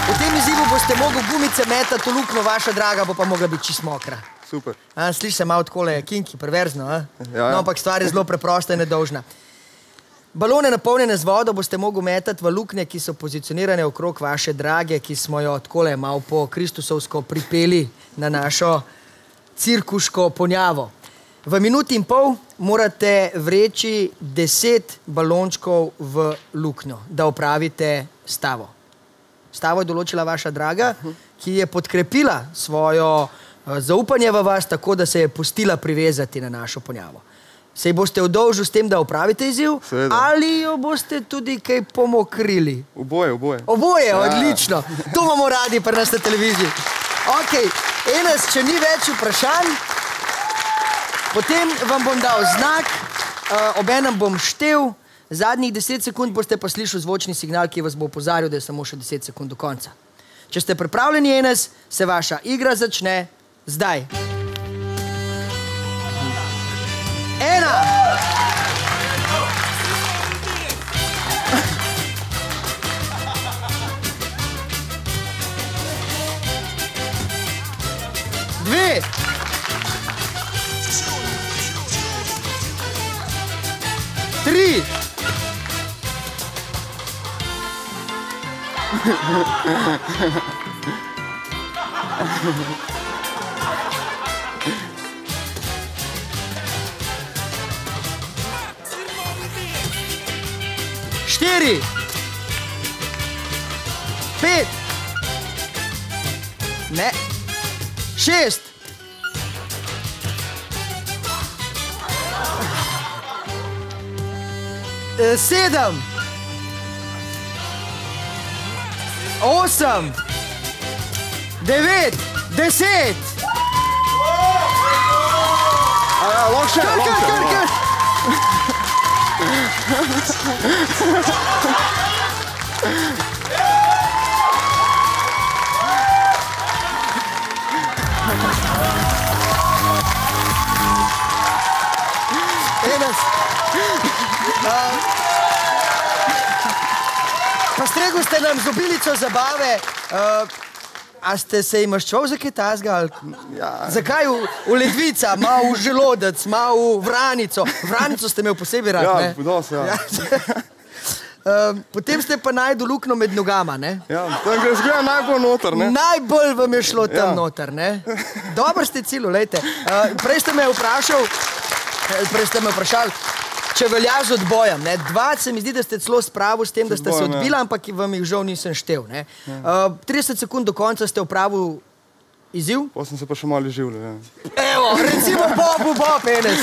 V tem izzivu boste mogli gumice metati v luknjo, vaša draga bo pa mogla biti čist mokra. Super. Sliši se malo takole kinki, perverzno, a? Ja. No, ampak stvar je zelo preprosta in nedolžna. Balone napolnjene z vodo boste mogli metati v luknje, ki so pozicionirane okrog vaše drage, ki smo jo takole malo po kristusovsko pripeli na našo cirkuško ponjavo. V minuti in pol morate vreči 10 balončkov v luknjo, da opravite stavo. Stavo je določila vaša draga, ki je podkrepila svojo zaupanje v vas, tako da se je pustila privezati na našo ponjavo. Se ji boste udolžili s tem, da opravite izziv, ali jo boste tudi kaj pomokrili? Oboje, oboje. Oboje, odlično. To bomo radi pri nas na televiziji. Ok, Enes, če ni več vprašanj, potem vam bom dal znak, obenem bom štel, zadnjih 10 sekund boste pa slišali zvočni signal, ki vas bo opozarjal, da je samo še 10 sekund do konca. Če ste pripravljeni, Enes, se vaša igra začne zdaj. 1. 2. 3. 4. 5. Ne. 6. 7. 8. 9. 10. Lahko še, Kar. Enes, postregli ste nam z obilico zabave, a ste se jim maščeval za kaj tasga? Zakaj v ledvica, malo v želodec, malo v vranico? Vranico ste imel posebej rad, ne? Ja, dosti, ja. Potem ste pa našli luknjo med nogama, ne? Ja, tam gre zgleda najbolj noter, ne? Najbolj vam je šlo tam noter, ne? Dobro ste cilju, lejte. Prej ste me vprašali, če velja z odbojem, ne? 2 se mi zdi, da ste celo spravili s tem, da ste se odbila, ampak vam jih žal nisem štel, ne? 30 sekund do konca ste opravili izziv. Pa sem se pa še malo življal, ja. Evo, recimo Bob, Enes.